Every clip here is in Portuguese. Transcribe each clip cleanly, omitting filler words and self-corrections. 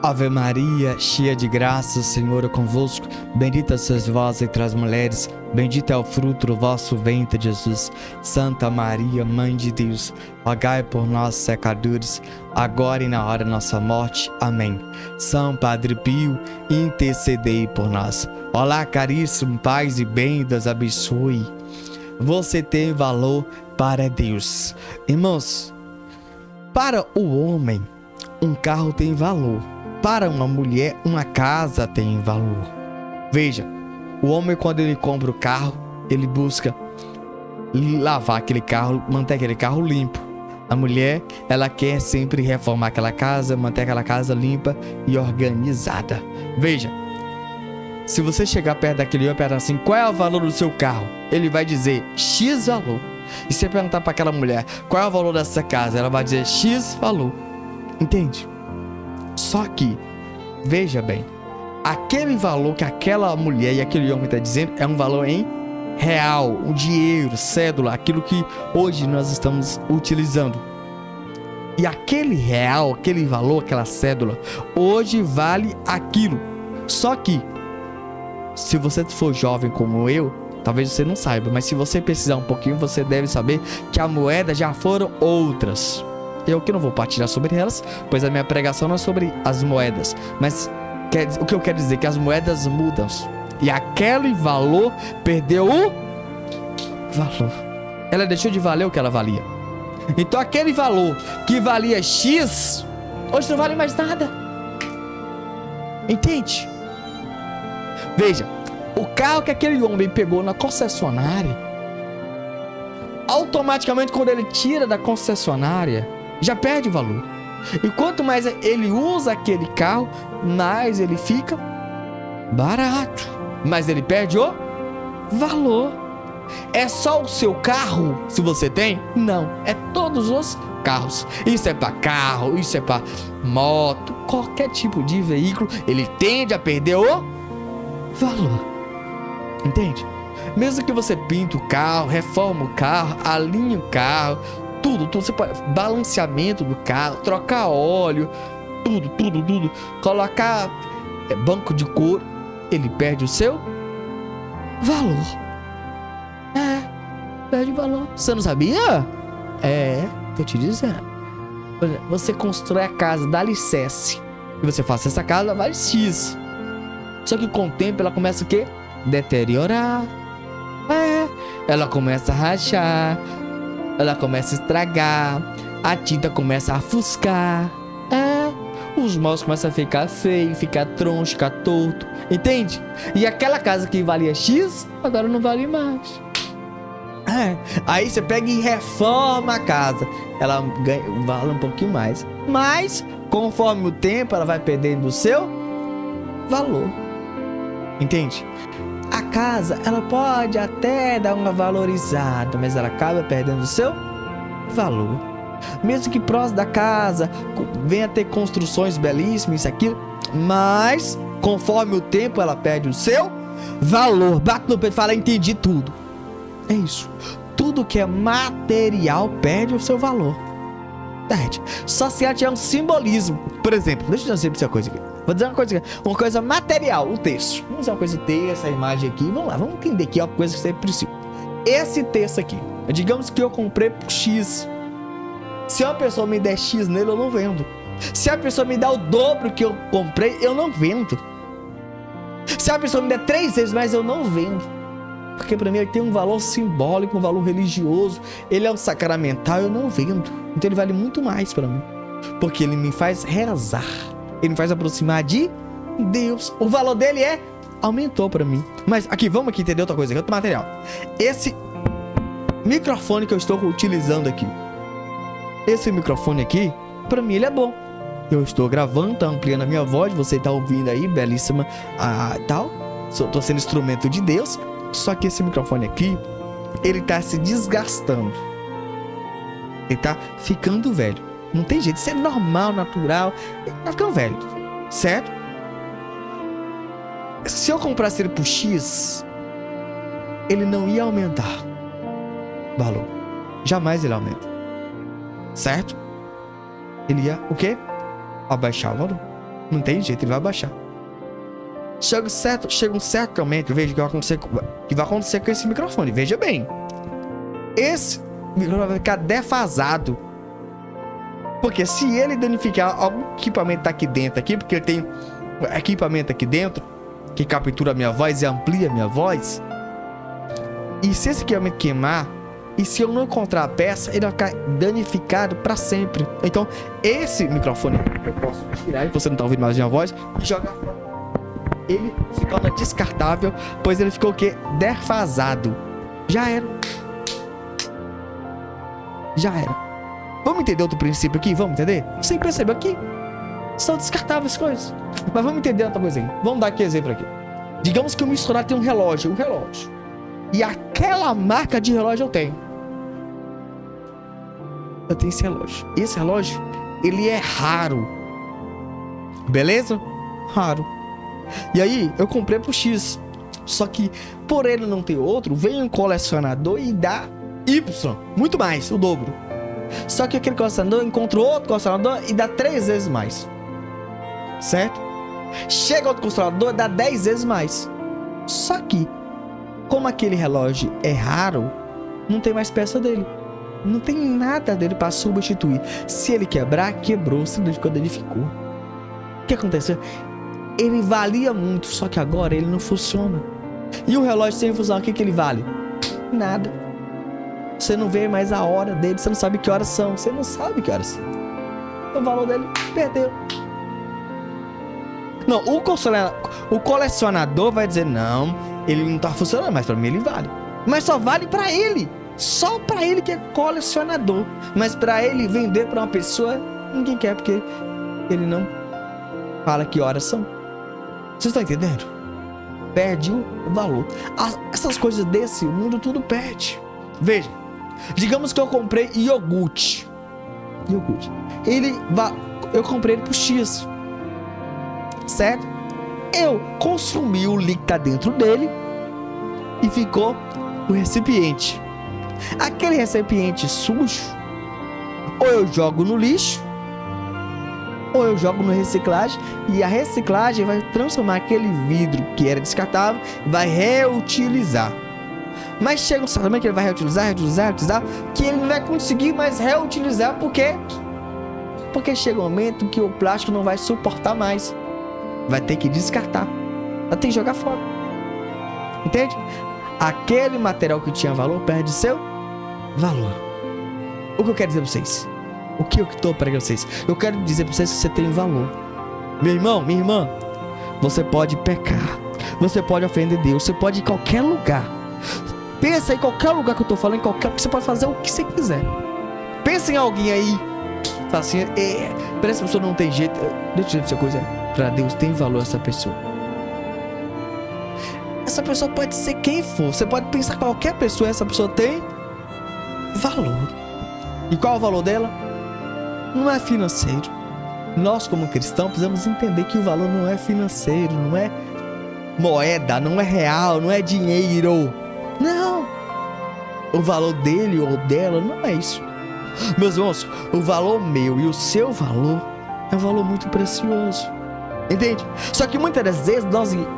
Ave Maria, cheia de graça, o Senhor é convosco. Bendita sois vós entre as mulheres, bendito é o fruto do vosso ventre, Jesus. Santa Maria, Mãe de Deus, rogai por nós, pecadores, agora e na hora da nossa morte. Amém. São Padre Pio, intercedei por nós. Olá, caríssimo, paz e bem, Deus abençoe. Você tem valor para Deus. Irmãos, para o homem, um carro tem valor. Para uma mulher, uma casa tem valor. Veja, o homem, quando ele compra o carro, ele busca lavar aquele carro, manter aquele carro limpo. A mulher, ela quer sempre reformar aquela casa, manter aquela casa limpa e organizada. Veja, se você chegar perto daquele homem e perguntar assim, qual é o valor do seu carro? Ele vai dizer X valor. E se você perguntar para aquela mulher, qual é o valor dessa casa? Ela vai dizer X valor. Entende? Só que, veja bem, aquele valor que aquela mulher e aquele homem está dizendo é um valor em real, um dinheiro, cédula, aquilo que hoje nós estamos utilizando. E aquele real, aquele valor, aquela cédula, hoje vale aquilo. Só que, se você for jovem como eu, talvez você não saiba, mas se você pesquisar um pouquinho, você deve saber que a moeda já foram outras. Eu que não vou partilhar sobre elas, pois a minha pregação não é sobre as moedas. Mas o que eu quero dizer é que as moedas mudam. E aquele valor perdeu o valor. Ela deixou de valer o que ela valia. Então aquele valor que valia X, hoje não vale mais nada. Entende? Veja, o carro que aquele homem pegou na concessionária, automaticamente quando ele tira da concessionária, já perde valor. E quanto mais ele usa aquele carro, mais ele fica barato, mas ele perde o valor. É só o seu carro, se você tem? Não, é todos os carros. Isso é para carro, isso é para moto, qualquer tipo de veículo, ele tende a perder o valor. Entende? Mesmo que você pinta o carro, reforma o carro, alinha o carro, tudo, você pode, balanceamento do carro, trocar óleo, tudo, colocar banco de couro, ele perde o seu valor. Perde valor. Você não sabia? Tô te dizendo. Você constrói a casa, dá alicerce, e você faz essa casa, vale X. Só que com o tempo ela começa o quê? Deteriorar. Ela começa a rachar, ela começa a estragar, a tinta começa a ofuscar, os móveis começam a ficar feio, ficar troncho, ficar torto, entende? E aquela casa que valia X, agora não vale mais. Aí você pega e reforma a casa, ela vale um pouquinho mais, mas conforme o tempo ela vai perdendo o seu valor, entende? A casa, ela pode até dar uma valorizada, mas ela acaba perdendo o seu valor. Mesmo que próximo da casa venha a ter construções belíssimas, isso, aquilo, mas conforme o tempo ela perde o seu valor. Bate no peito e fala, entendi tudo. É isso. Tudo que é material perde o seu valor. Perde. Só se ela tiver um simbolismo. Por exemplo, deixa eu dizer uma coisa aqui. Vou dizer uma coisa material, o texto. Vamos dizer uma coisa, texto, essa imagem aqui. Vamos lá, vamos entender aqui uma coisa que você precisa. Esse texto aqui, digamos que eu comprei por X. Se uma pessoa me der X nele, eu não vendo. Se a pessoa me dá o dobro que eu comprei, eu não vendo. Se a pessoa me der 3 vezes mais, eu não vendo. Porque para mim ele tem um valor simbólico, um valor religioso. Ele é um sacramental, eu não vendo. Então ele vale muito mais para mim. Porque ele me faz rezar. Ele me faz aproximar de Deus. O valor dele aumentou pra mim. Mas aqui, vamos aqui entender outra coisa, outro material. Esse microfone que eu estou utilizando aqui, esse microfone aqui, pra mim ele é bom. Eu estou gravando, tá ampliando a minha voz, você tá ouvindo aí, belíssima, tal. Tô sendo instrumento de Deus. Só que esse microfone aqui, ele tá se desgastando. Ele tá ficando velho. Não tem jeito, isso é normal, natural. Ele tá ficando velho, certo? Se eu comprasse ele por X, ele não ia aumentar valor. Jamais ele aumenta. Certo? Ele ia, o quê? Abaixar o valor. Não tem jeito, ele vai baixar. Chega um certo momento, veja o que vai acontecer com esse microfone. Veja bem. Esse microfone vai ficar defasado. Porque se ele danificar algum equipamento tá aqui dentro, porque ele tem equipamento aqui dentro que captura a minha voz e amplia a minha voz. E se esse equipamento queimar, e se eu não encontrar a peça, ele vai ficar danificado para sempre. Então, esse microfone eu posso tirar, e você não tá ouvindo mais a minha voz, e jogar fora. Ele se torna descartável, pois ele ficou o quê? Defasado. Já era. Vamos entender outro princípio aqui? Vamos entender? Você percebeu aqui? São descartáveis coisas. Mas vamos entender outra coisinha. Vamos dar aqui exemplo aqui. Digamos que o missionário tem um relógio. E aquela marca de relógio eu tenho. Eu tenho esse relógio. Esse relógio, ele é raro. Beleza? Raro. E aí, eu comprei pro X. Só que, por ele não ter outro, vem um colecionador e dá Y. Muito mais, o dobro. Só que aquele colecionador encontra outro colecionador e dá 3 vezes mais. Certo? Chega outro colecionador e dá 10 vezes mais. Só que, como aquele relógio é raro, não tem mais peça dele. Não tem nada dele para substituir. Se ele quebrar, quebrou. Se danificou. O que aconteceu? Ele valia muito, só que agora ele não funciona. E o relógio sem fusão, o que ele vale? Nada. Você não vê mais a hora dele, você não sabe que horas são. Você não sabe que horas são. O valor dele perdeu. Não, o colecionador vai dizer, não, ele não tá funcionando, mas pra mim ele vale. Mas só vale pra ele. Só pra ele que é colecionador. Mas pra ele vender pra uma pessoa, ninguém quer, porque ele não fala que horas são. Vocês estão entendendo? Perde o valor. Essas coisas desse mundo tudo perde. Veja, digamos que eu comprei iogurte. Eu comprei ele pro X. Certo? Eu consumi o líquido que tá dentro dele e ficou o recipiente. Aquele recipiente sujo, ou eu jogo no lixo, ou eu jogo no reciclagem, e a reciclagem vai transformar aquele vidro que era descartável, vai reutilizar. Mas chega um certo momento que ele vai reutilizar, que ele não vai conseguir mais reutilizar, porque chega um momento que o plástico não vai suportar mais. Vai ter que descartar. Vai ter que jogar fora. Entende? Aquele material que tinha valor perde seu valor. O que eu quero dizer pra vocês? O que eu estou pregando pra vocês? Eu quero dizer pra vocês que você tem valor. Meu irmão, minha irmã, você pode pecar. Você pode ofender Deus. Você pode ir em qualquer lugar. Pensa em qualquer lugar que eu tô falando, você pode fazer o que você quiser. Pensa em alguém aí. Fala assim, pra essa pessoa não tem jeito. Deixa eu dizer uma coisa. Pra Deus tem valor essa pessoa. Essa pessoa pode ser quem for. Você pode pensar em qualquer pessoa. Essa pessoa tem valor. E qual é o valor dela? Não é financeiro. Nós como cristãos precisamos entender que o valor não é financeiro. Não é moeda, não é real, não é dinheiro. Não. O valor dele ou dela não é isso. Meus irmãos, o valor meu e o seu valor é um valor muito precioso. Entende? Só que muitas das vezes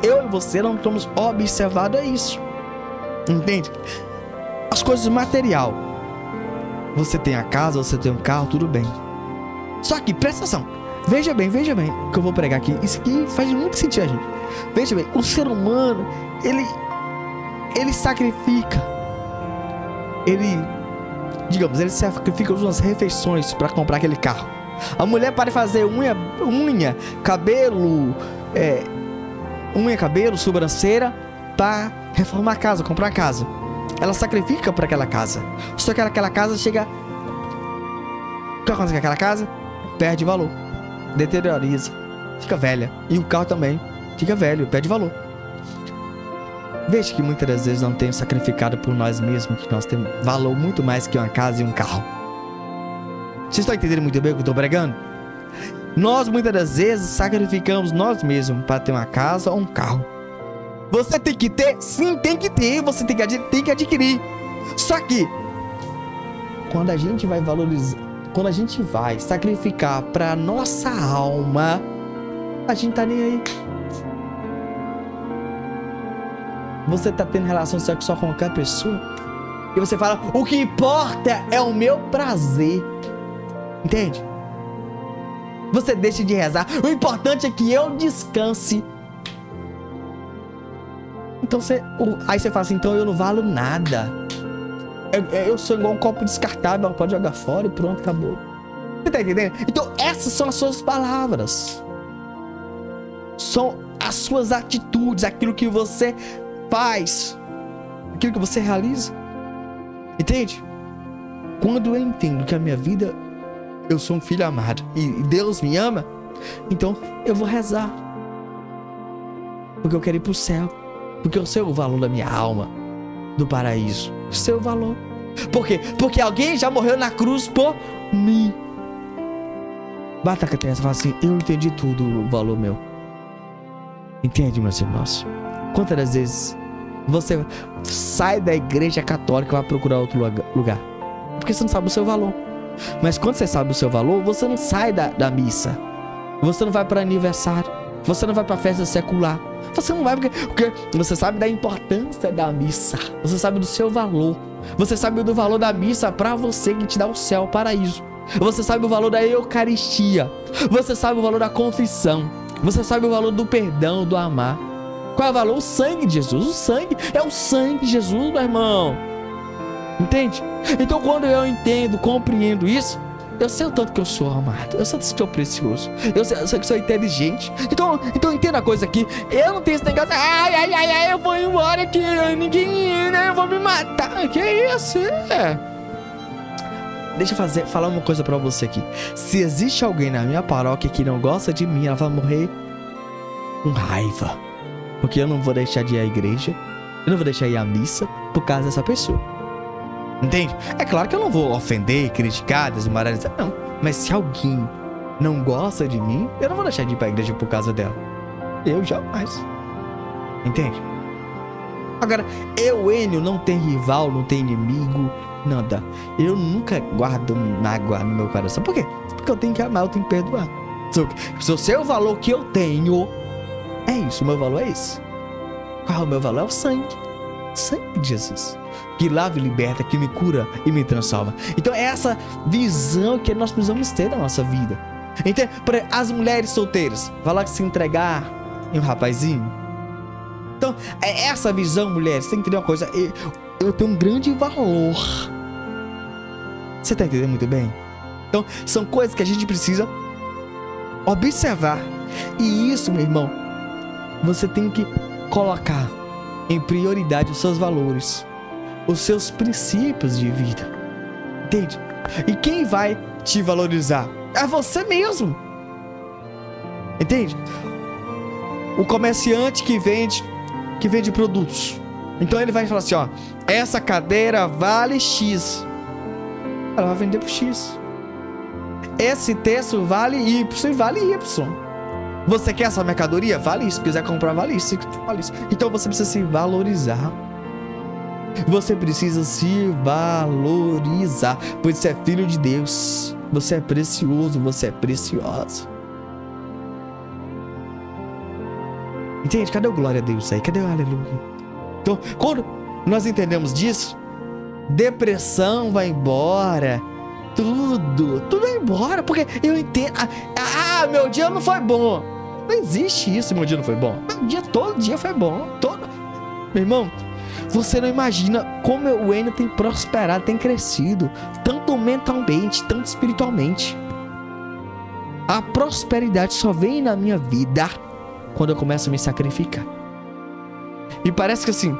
eu e você não estamos observados a isso. Entende? As coisas material. Você tem a casa, você tem um carro, tudo bem. Só que, presta atenção. Veja bem o que eu vou pregar aqui. Isso aqui faz muito sentido a gente. Veja bem, o ser humano, ele sacrifica. Ele sacrifica umas refeições para comprar aquele carro. A mulher para fazer unha, cabelo, sobrancelha, para reformar a casa, comprar a casa. Ela sacrifica para aquela casa. Só que aquela casa chega... O que acontece com aquela casa? Perde valor. Deterioriza. Fica velha. E o carro também fica velho, perde valor. Veja que muitas das vezes não temos sacrificado por nós mesmos, que nós temos valor muito mais que uma casa e um carro. Vocês estão entendendo muito bem o que eu estou pregando? Nós muitas das vezes sacrificamos nós mesmos para ter uma casa ou um carro. Você tem que ter? Sim, tem que ter. Você tem que adquirir. Só que quando a gente vai valorizar, quando a gente vai sacrificar para nossa alma, A gente tá nem aí. Você tá tendo relação sexual com qualquer pessoa e você fala, o que importa é o meu prazer. Entende? Você deixa de rezar. O importante é que eu descanse. Então aí você fala assim, então eu não valo nada. Eu sou igual um copo descartável, pode jogar fora e pronto, acabou. Você tá entendendo? Então essas são as suas palavras. São as suas atitudes, aquilo que você faz, aquilo que você realiza. Entende? Quando eu entendo que a minha vida, eu sou um filho amado e Deus me ama, então eu vou rezar. Porque eu quero ir pro céu. Porque eu sei o valor da minha alma, do paraíso. Eu sei o valor. Por quê? Porque alguém já morreu na cruz por mim. Bata a cabeça e fala assim, eu entendi tudo, o valor meu. Entende, meus irmãos? Quantas vezes você sai da igreja católica e vai procurar outro lugar? Porque você não sabe o seu valor. Mas quando você sabe o seu valor, você não sai da missa. Você não vai para aniversário. Você não vai para festa secular. Você não vai porque você sabe da importância da missa. Você sabe do seu valor. Você sabe do valor da missa para você, que te dá o céu, o paraíso. Você sabe o valor da Eucaristia. Você sabe o valor da confissão. Você sabe o valor do perdão, do amar. Qual é o valor? O sangue de Jesus. O sangue é o sangue de Jesus, meu irmão. Entende? Então quando eu entendo, compreendo isso, eu sei o tanto que eu sou amado. Eu sei o tanto que eu sou precioso. Eu sei que sou inteligente. Então entenda a coisa aqui. Eu não tenho esse negócio. Ai, eu vou embora aqui. Ninguém, né? Eu vou me matar. Que isso? Deixa eu falar uma coisa pra você aqui. Se existe alguém na minha paróquia que não gosta de mim, ela vai morrer com raiva. Porque eu não vou deixar de ir à igreja. Eu não vou deixar de ir à missa por causa dessa pessoa. Entende? É claro que eu não vou ofender, criticar, desmoralizar, não. Mas se alguém não gosta de mim, eu não vou deixar de ir pra igreja por causa dela. Eu jamais. Entende? Agora, Enio, não tem rival, não tem inimigo, nada. Eu nunca guardo mágoa no meu coração. Por quê? Porque eu tenho que amar, eu tenho que perdoar. Se o seu valor que eu tenho é isso, o meu valor é esse. Qual é o meu valor? É o sangue. O sangue de Jesus. Que lava e liberta, que me cura e me transforma. Então é essa visão que nós precisamos ter na nossa vida. Então, as mulheres solteiras, vai lá se entregar em um rapazinho. Então, é essa visão, mulheres. Você tem que entender uma coisa. Eu tenho um grande valor. Você tá entendendo muito bem? Então, são coisas que a gente precisa observar. E isso, meu irmão, você tem que colocar em prioridade os seus valores, os seus princípios de vida. Entende? E quem vai te valorizar? É você mesmo. Entende? O comerciante que vende produtos. Então ele vai falar assim, ó, essa cadeira vale X. Ela vai vender por X. Esse texto vale Y e vale Y. Você quer essa mercadoria? Vale isso. Se quiser comprar, vale isso. Vale isso. Então você precisa se valorizar. Você precisa se valorizar, pois você é filho de Deus. Você é precioso, você é preciosa. Entende? Cadê o glória a Deus aí? Cadê o aleluia? Então, quando nós entendemos disso, depressão vai embora. Tudo vai embora. Porque eu entendo. Meu dia não foi bom. Não existe isso, meu dia não foi bom. Meu dia, todo dia foi bom. Meu irmão, você não imagina como o Enio tem prosperado, tem crescido, tanto mentalmente, tanto espiritualmente. A prosperidade só vem na minha vida quando eu começo a me sacrificar. E parece que assim,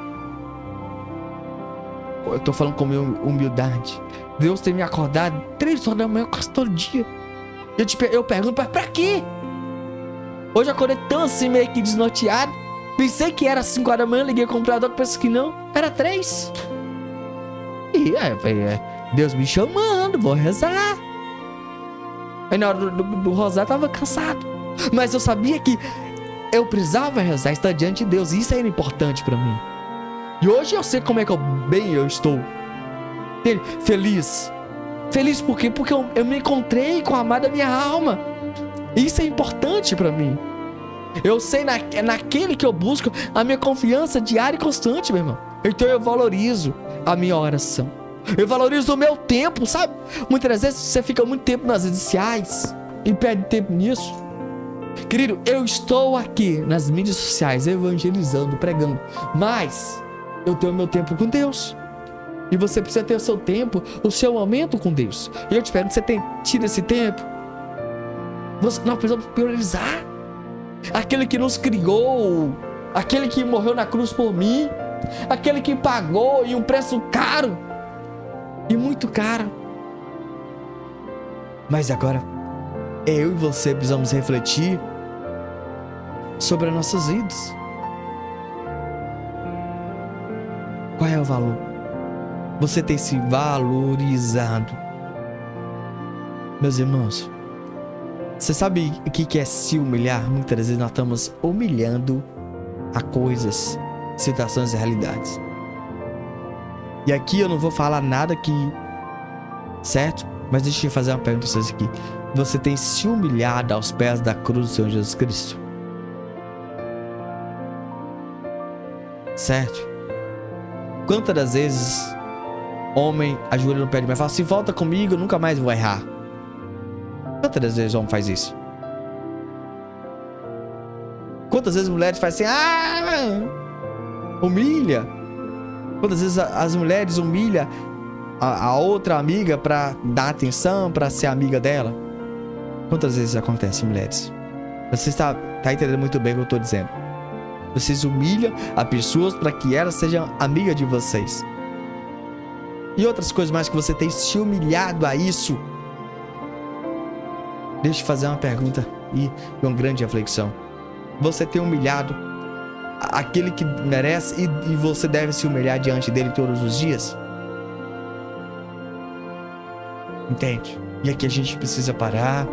eu tô falando com humildade. Deus tem me acordado 3 horas da manhã quase todo dia. Eu pergunto, pra quê? Hoje eu acordei tão assim, meio que desnorteado. Pensei que era 5 horas da manhã, liguei o computador, pensei que não, era 3. E Deus me chamando, vou rezar. Aí na hora do rosar eu tava cansado. Mas eu sabia que eu precisava rezar, estar diante de Deus. E isso era importante pra mim. E hoje eu sei como é que eu estou. Feliz. Feliz por quê? Porque eu me encontrei com a amada minha alma. Isso é importante pra mim. Eu sei naquele que eu busco a minha confiança diária e constante, meu irmão. Então eu valorizo a minha oração. Eu valorizo o meu tempo, sabe? Muitas vezes você fica muito tempo nas redes sociais e perde tempo nisso. Querido, eu estou aqui nas mídias sociais evangelizando, pregando, mas eu tenho meu tempo com Deus. E você precisa ter o seu tempo, o seu momento com Deus. E eu te espero que você tenha tido esse tempo. Nós precisamos priorizar. Aquele que nos criou, aquele que morreu na cruz por mim, aquele que pagou em um preço caro, e muito caro. Mas agora, eu e você precisamos refletir sobre as nossas vidas. Qual é o valor? Você tem se valorizado? Meus irmãos, você sabe o que é se humilhar? Muitas vezes nós estamos humilhando a coisas, situações e realidades. E aqui eu não vou falar nada que... certo? Mas deixa eu fazer uma pergunta pra vocês aqui. Você tem se humilhado aos pés da cruz do Senhor Jesus Cristo? Certo? Quantas das vezes homem ajoelha no pé de mim e fala: se volta comigo, eu nunca mais vou errar? Quantas das vezes o homem faz isso? Quantas vezes mulheres fazem assim, humilha? Quantas vezes as mulheres humilham a outra amiga para dar atenção, para ser amiga dela? Quantas vezes acontece, mulheres? Você está entendendo muito bem o que eu estou dizendo. Vocês humilham a pessoas para que elas sejam amigas de vocês. E outras coisas mais que você tem se humilhado a isso. Deixa eu fazer uma pergunta e uma grande reflexão. Você tem humilhado aquele que merece e você deve se humilhar diante dele todos os dias? Entende? E aqui a gente precisa parar,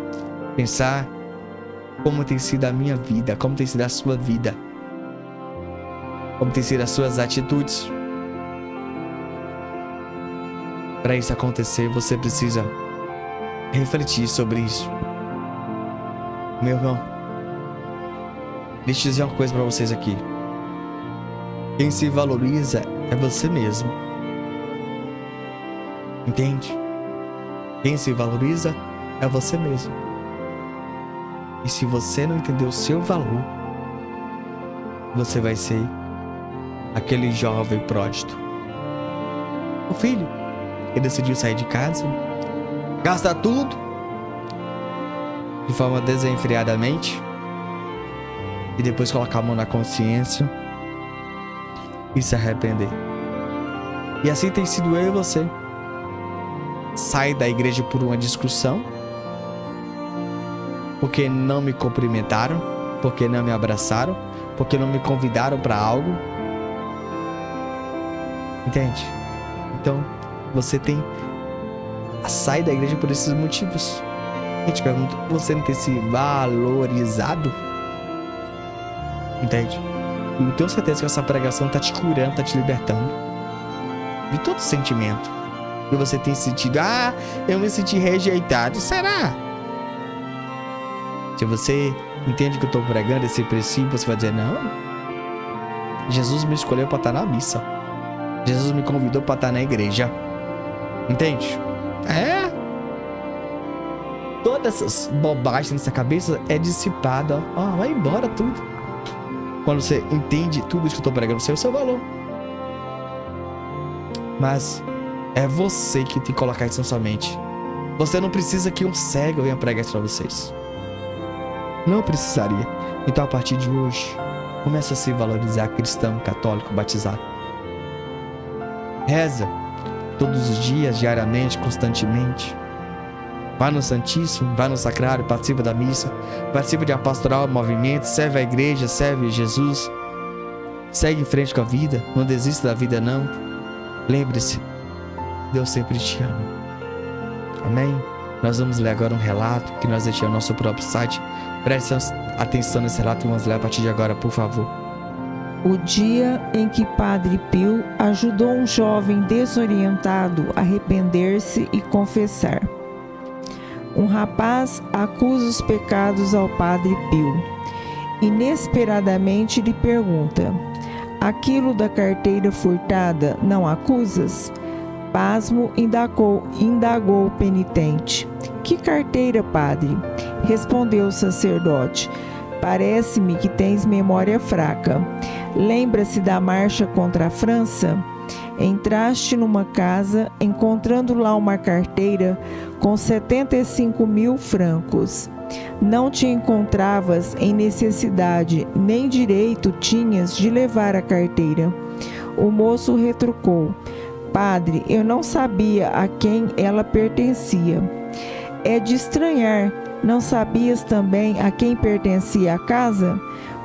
pensar como tem sido a minha vida, como tem sido a sua vida, como tem sido as suas atitudes. Para isso acontecer, você precisa refletir sobre isso. Meu irmão, deixa eu dizer uma coisa para vocês aqui. Quem se valoriza é você mesmo. Entende? Quem se valoriza é você mesmo. E se você não entender o seu valor, você vai ser aquele jovem pródigo. O filho que decidiu sair de casa, gasta tudo de forma desenfreadamente e depois colocar a mão na consciência e se arrepender. E assim tem sido eu e você. Sai da igreja por uma discussão, porque não me cumprimentaram, porque não me abraçaram, porque não me convidaram para algo. Entende? Então você tem a sair da igreja por esses motivos. Eu te pergunto, você não tem se valorizado? Entende? E eu tenho certeza que essa pregação tá te curando, tá te libertando de todo sentimento. E você tem sentido, eu me senti rejeitado. Será? Se você entende que eu tô pregando esse princípio, você vai dizer, não, Jesus me escolheu para estar na missa. Jesus me convidou para estar na igreja. Entende? Todas essas bobagens nessa cabeça é dissipada. Vai embora tudo. Quando você entende tudo isso que eu tô pregando, você é o seu valor. Mas é você que tem que colocar isso na sua mente. Você não precisa que um cego venha pregar isso pra vocês. Não precisaria. Então a partir de hoje, comece a se valorizar cristão, católico, batizado. Reza todos os dias, diariamente, constantemente. Vai no Santíssimo, vai no Sacrário, participa da missa, participa de uma pastoral, movimento, serve a igreja, serve Jesus. Segue em frente com a vida, não desista da vida não. Lembre-se, Deus sempre te ama. Amém? Nós vamos ler agora um relato que nós deixamos no nosso próprio site. Preste atenção nesse relato e vamos ler a partir de agora, por favor. O dia em que Padre Pio ajudou um jovem desorientado a arrepender-se e confessar. Um rapaz acusa os pecados ao Padre Pio. Inesperadamente lhe pergunta: aquilo da carteira furtada não acusas? Pasmo, indagou o penitente. Que carteira, padre? Respondeu o sacerdote. Parece-me que tens memória fraca. Lembra-se da marcha contra a França? Entraste numa casa, encontrando lá uma carteira com 75.000 francos. Não te encontravas em necessidade, nem direito tinhas de levar a carteira. O moço retrucou: padre, eu não sabia a quem ela pertencia. É de estranhar, não sabias também a quem pertencia a casa?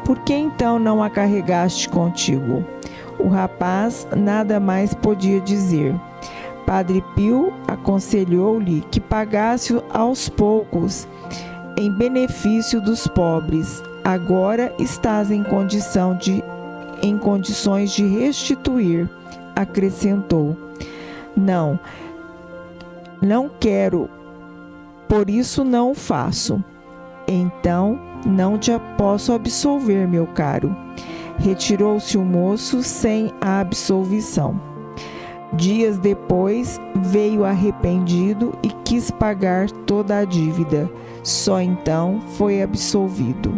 Por que então não a carregaste contigo? O rapaz nada mais podia dizer. Padre Pio aconselhou-lhe que pagasse aos poucos, em benefício dos pobres. Agora estás em condições de restituir, acrescentou. Não quero, por isso não o faço. Então não te posso absolver, meu caro. Retirou-se o moço sem a absolvição. Dias depois veio arrependido e quis pagar toda a dívida. Só então foi absolvido.